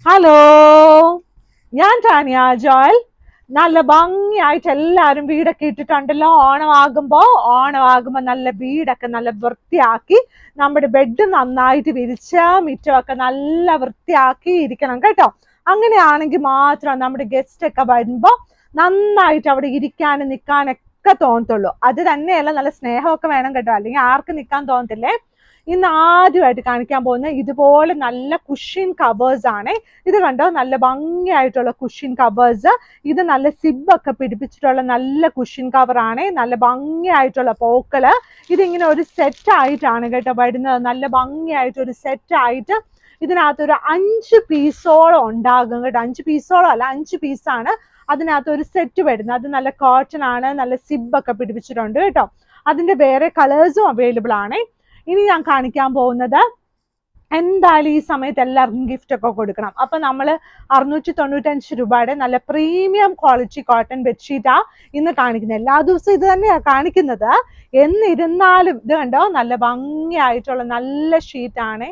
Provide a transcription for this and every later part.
Hello, ഞാൻ Tanya Joel. നല്ല ഭംഗിയായിട്ട് എല്ലാവരും വീടൊക്കെ ഇട്ടിട്ടുണ്ടല്ലോ. ഓണമാകുമ്പോ നല്ല വീടൊക്കെ നല്ല വൃത്തിയാക്കി നമ്മുടെ ബെഡ് നന്നായിട്ട് വിരിച്ച് മുറ്റമൊക്കെ നല്ല വൃത്തിയാക്കി ഇരിക്കണം കേട്ടോ. അങ്ങനെയാണെങ്കിൽ മാത്രം നമ്മുടെ ഗസ്റ്റ് ഒക്കെ വരുമ്പോ നന്നായിട്ട് അവിടെ ഇരിക്കാനും നിൽക്കാനൊക്കെ തോന്നത്തുള്ളൂ. അത് തന്നെയല്ല, നല്ല സ്നേഹമൊക്കെ വേണം കേട്ടോ, അല്ലെങ്കിൽ ആർക്കും നിൽക്കാൻ തോന്നത്തില്ലേ. ഇന്ന് ആദ്യമായിട്ട് കാണിക്കാൻ പോകുന്ന ഇതുപോലെ നല്ല കുഷ്യൻ കവേഴ്സ് ആണ്. ഇത് കണ്ടോ, നല്ല ഭംഗിയായിട്ടുള്ള കുഷ്യൻ കവേഴ്സ്. ഇത് നല്ല സിബൊക്കെ പിടിപ്പിച്ചിട്ടുള്ള നല്ല കുഷ്യൻ കവർ ആണ്. നല്ല ഭംഗിയായിട്ടുള്ള പൂക്കള്. ഇതിങ്ങനെ ഒരു സെറ്റ് ആയിട്ടാണ് കേട്ടോ വരുന്നത്. നല്ല ഭംഗിയായിട്ട് ഒരു സെറ്റ് ആയിട്ട് ഇതിനകത്തൊരു 5 പീസോളം ഉണ്ടാകും കേട്ടോ. 5 പീസോളം അല്ല, 5 പീസാണ് അതിനകത്ത് ഒരു സെറ്റ് വരുന്നത്. അത് നല്ല കോട്ടൺ ആണ്, നല്ല സിബൊക്കെ പിടിപ്പിച്ചിട്ടുണ്ട് കേട്ടോ. അതിന്റെ വേറെ കളേഴ്സും അവൈലബിൾ ആണ്. ഇനി ഞാൻ കാണിക്കാൻ പോകുന്നത്, എന്തായാലും ഈ സമയത്ത് എല്ലാവർക്കും ഗിഫ്റ്റ് ഒക്കെ കൊടുക്കണം. അപ്പൊ നമ്മൾ 695 രൂപയുടെ നല്ല പ്രീമിയം ക്വാളിറ്റി കോട്ടൺ ബെഡ്ഷീറ്റാ ഇന്ന് കാണിക്കുന്നത്. എല്ലാ ദിവസവും ഇത് തന്നെയാണ് കാണിക്കുന്നത്. എന്നിരുന്നാലും ഇത് കണ്ടോ, നല്ല ഭംഗിയായിട്ടുള്ള നല്ല ഷീറ്റാണ്.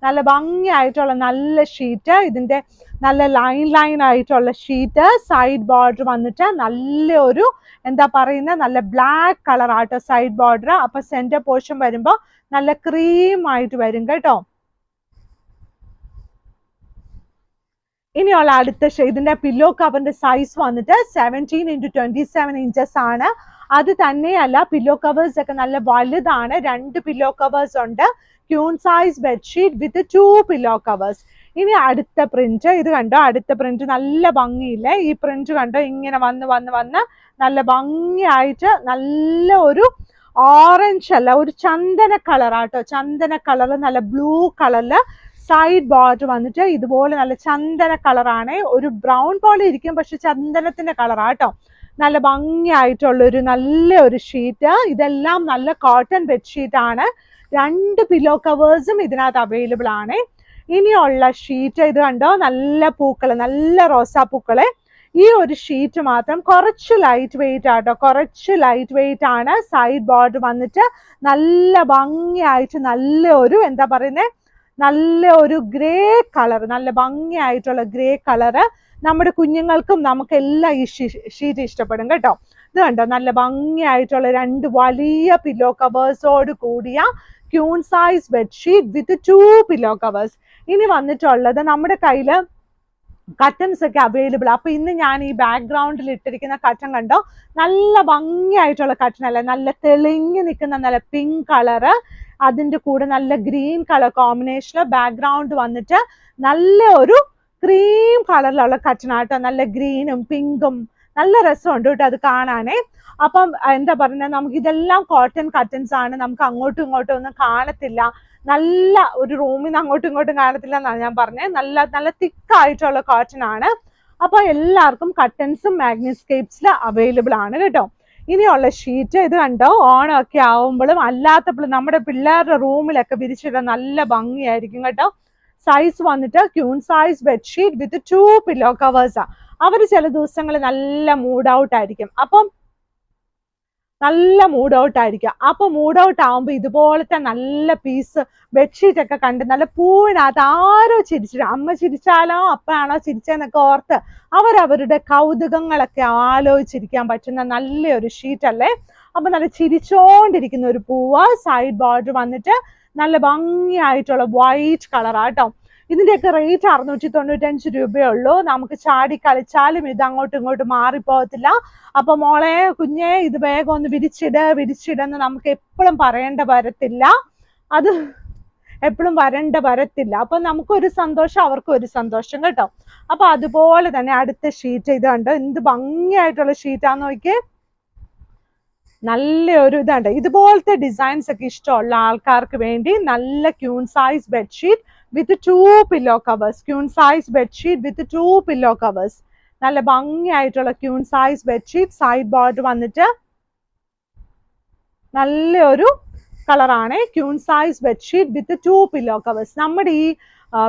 നല്ല ഭംഗിയായിട്ടുള്ള നല്ല ഷീറ്റ്. ഇതിന്റെ നല്ല ലൈൻ ആയിട്ടുള്ള ഷീറ്റ്. സൈഡ് ബോർഡർ വന്നിട്ട് നല്ല ഒരു എന്താ പറയുന്നത്, നല്ല ബ്ലാക്ക് കളർ ആട്ടോ സൈഡ് ബോർഡർ. അപ്പൊ സെന്റർ പോർഷൻ വരുമ്പോ നല്ല ക്രീം ആയിട്ട് വരും കേട്ടോ. ഇനിയുള്ള അടുത്ത ഇതിന്റെ പില്ലോ കവറിന്റെ സൈസ് വന്നിട്ട് 17x27 ഇഞ്ചസ് ആണ്. അത് തന്നെയല്ല, പില്ലോ കവേഴ്സ് ഒക്കെ നല്ല വലുതാണ്. 2 പില്ലോ കവേഴ്സ് ഉണ്ട്. Queen size bedsheet with 2 pillow covers. ഇനി അടുത്ത പ്രിന്റ്, ഇത് കണ്ടോ, അടുത്ത പ്രിന്റ് നല്ല ഭംഗിയില്ലേ. ഈ പ്രിന്റ് കണ്ടോ, ഇങ്ങനെ വന്ന് നല്ല ഭംഗിയായിട്ട് നല്ല ഒരു ഓറഞ്ച് അല്ല, ഒരു ചന്ദന കളർ ആട്ടോ. ചന്ദന കളർ, നല്ല ബ്ലൂ കളറില് സൈഡ് ബോർഡർ വന്നിട്ട് ഇതുപോലെ നല്ല ചന്ദന കളറാണ്. ഒരു ബ്രൗൺ പോലെ ഇരിക്കും, പക്ഷെ ചന്ദനത്തിന്റെ കളറാട്ടോ. നല്ല ഭംഗിയായിട്ടുള്ളൊരു നല്ല ഒരു ഷീറ്റ്. ഇതെല്ലാം നല്ല കോട്ടൺ ബെഡ്ഷീറ്റ് ആണ്. 2 പില്ലോ കവേഴ്സും ഇതിനകത്ത് അവൈലബിൾ ആണ്. ഇനിയുള്ള ഷീറ്റ് ഇത് കണ്ടോ, നല്ല പൂക്കള്, നല്ല റോസാപ്പൂക്കള്. ഈ ഒരു ഷീറ്റ് മാത്രം കുറച്ച് ലൈറ്റ് വെയിറ്റ് ആട്ടോ, കുറച്ച് ലൈറ്റ് വെയിറ്റ് ആണ്. സൈഡ് ബോർഡർ വന്നിട്ട് നല്ല ഭംഗിയായിട്ട് നല്ല ഒരു എന്താ പറയുന്നത്, നല്ല ഒരു ഗ്രേ കളർ, നല്ല ഭംഗിയായിട്ടുള്ള ഗ്രേ കളറ്. നമ്മുടെ കുഞ്ഞുങ്ങൾക്കും നമുക്കെല്ലാം ഈ ഷീറ്റ് ഇഷ്ടപ്പെടും കേട്ടോ. ഇത് കണ്ടോ, നല്ല ഭംഗിയായിട്ടുള്ള 2 വലിയ പില്ലോ കവേഴ്സോട് കൂടിയ queen size bedsheet with 2 pillow covers. ഇനി വന്നിട്ടുള്ളത്, നമ്മുടെ കയ്യില് കട്ടൻസ് ഒക്കെ അവൈലബിൾ. അപ്പൊ ഇന്ന് ഞാൻ ഈ ബാക്ക്ഗ്രൗണ്ടിൽ ഇട്ടിരിക്കുന്ന കട്ടൻ കണ്ടോ, നല്ല ഭംഗിയായിട്ടുള്ള കട്ടൻ അല്ലേ, നല്ല തെളിഞ്ഞു നിൽക്കുന്ന നല്ല പിങ്ക് കളറ്. അതിന്റെ കൂടെ നല്ല ഗ്രീൻ കളർ കോമ്പിനേഷന് ബാക്ക്ഗ്രൗണ്ട് വന്നിട്ട് നല്ല ഒരു ക്രീം കളറിലുള്ള കട്ടനാട്ടോ. നല്ല ഗ്രീനും പിങ്കും നല്ല രസമുണ്ട് കേട്ടോ അത് കാണാനേ. അപ്പം എന്താ പറയുന്നത്, നമുക്ക് ഇതെല്ലാം കോട്ടൺ കട്ടൻസ് ആണ്. നമുക്ക് അങ്ങോട്ടും ഇങ്ങോട്ടും ഒന്നും കാണത്തില്ല. നല്ല ഒരു റൂമിൽ നിന്ന് അങ്ങോട്ടും ഇങ്ങോട്ടും കാണത്തില്ല എന്നാണ് ഞാൻ പറഞ്ഞത്. നല്ല നല്ല തിക്കായിട്ടുള്ള കോട്ടൺ ആണ്. അപ്പൊ എല്ലാവർക്കും കട്ടൻസും മാഗ്നിസ്കേപ്സിൽ അവൈലബിൾ ആണ് കേട്ടോ. ഇനിയുള്ള ഷീറ്റ് ഇത് കണ്ടോ, ഓണമൊക്കെ ആവുമ്പോഴും അല്ലാത്തപ്പോഴും നമ്മുടെ പിള്ളേരുടെ റൂമിലൊക്കെ വിരിച്ചിടാൻ നല്ല ഭംഗിയായിരിക്കും കേട്ടോ. സൈസ് വന്നിട്ട് queen size bedsheet with 2 pillow കവേഴ്സാ. അവർ ചില ദിവസങ്ങളിൽ നല്ല മൂഡ് ഔട്ട് ആയിരിക്കും. അപ്പം നല്ല മൂഡ് ഔട്ട് ആയിരിക്കും. അപ്പൊ മൂഡ് ഔട്ട് ആവുമ്പോ ഇതുപോലത്തെ നല്ല പീസ് ബെഡ്ഷീറ്റ് ഒക്കെ കണ്ട് നല്ല പൂവിനകത്ത് ആരോ ചിരിച്ചിട്ട്, അമ്മ ചിരിച്ചാലോ അപ്പഴാണോ ചിരിച്ചെന്നൊക്കെ ഓർത്ത് അവരവരുടെ കൗതുകങ്ങളൊക്കെ ആലോചിച്ചിരിക്കാൻ പറ്റുന്ന നല്ലൊരു ഷീറ്റ് അല്ലേ. അപ്പൊ നല്ല ചിരിച്ചോണ്ടിരിക്കുന്ന ഒരു പൂവ്. സൈഡ് ബോർഡർ വന്നിട്ട് നല്ല ഭംഗിയായിട്ടുള്ള വൈറ്റ് കളറാട്ടോ. ഇതിന്റെയൊക്കെ റേറ്റ് 695 രൂപയേ ഉള്ളൂ. നമുക്ക് ചാടി കളിച്ചാലും ഇത് അങ്ങോട്ടും ഇങ്ങോട്ടും മാറിപ്പോകത്തില്ല. അപ്പൊ മോളെ, കുഞ്ഞെ, ഇത് വേഗം ഒന്ന് വിരിച്ചിടെന്ന് നമുക്ക് എപ്പോഴും പറയേണ്ട വരത്തില്ല. അത് എപ്പോഴും വരത്തില്ല. അപ്പൊ നമുക്കൊരു സന്തോഷം, അവർക്കും ഒരു സന്തോഷം കേട്ടോ. അപ്പൊ അതുപോലെ തന്നെ അടുത്ത ഷീറ്റ് ഇത് കണ്ടോ, എന്ത് ഭംഗിയായിട്ടുള്ള ഷീറ്റാന്ന് നോക്കിയേ. നല്ലൊരു ഇതുണ്ട്. ഇതുപോലത്തെ ഡിസൈൻസ് ഒക്കെ ഇഷ്ടമുള്ള ആൾക്കാർക്ക് വേണ്ടി നല്ല queen size bedsheet with 2 pillow covers. Queen size bedsheet with 2 pillow covers. നല്ല ഭംഗിയായിട്ടുള്ള queen size bedsheet. Side border വന്നിട്ട് നല്ലൊരു കളറാണ്. Queen size bedsheet with 2 pillow covers. നമ്മുടെ ഈ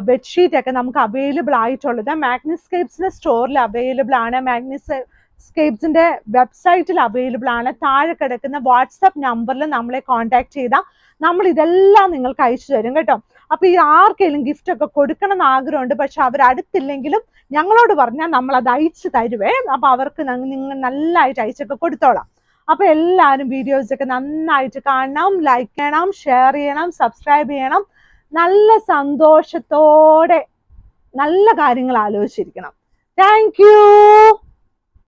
ബെഡ്ഷീറ്റ് ഒക്കെ നമുക്ക് അവൈലബിൾ ആയിട്ടുള്ളത് മാഗ്നിസ്കേപ്സിന്റെ സ്റ്റോറിൽ അവൈലബിൾ ആണ്. മാഗ്നിസ്കേപ്സിന്റെ വെബ്സൈറ്റിൽ അവൈലബിൾ ആണ്. താഴെ കിടക്കുന്ന വാട്സപ്പ് നമ്പറിൽ നമ്മളെ കോൺടാക്ട് ചെയ്താൽ നമ്മൾ ഇതെല്ലാം നിങ്ങൾക്ക് അയച്ചു തരും കേട്ടോ. അപ്പൊ ഈ ആർക്കെങ്കിലും ഗിഫ്റ്റ് ഒക്കെ കൊടുക്കണം എന്ന് ആഗ്രഹമുണ്ട്, പക്ഷെ അവർ അടുത്തില്ലെങ്കിലും ഞങ്ങളോട് പറഞ്ഞാൽ നമ്മൾ അത് അയച്ചു തരുവേ. അപ്പൊ അവർക്ക് നിങ്ങൾ നല്ലതായിട്ട് അയച്ചൊക്കെ കൊടുത്തോളാം. അപ്പൊ എല്ലാവരും വീഡിയോസ് ഒക്കെ നന്നായിട്ട് കാണണം, ലൈക്ക് ചെയ്യണം, ഷെയർ ചെയ്യണം, സബ്സ്ക്രൈബ് ചെയ്യണം. നല്ല സന്തോഷത്തോടെ നല്ല കാര്യങ്ങൾ ആലോചിച്ചിരിക്കണം. Thank you.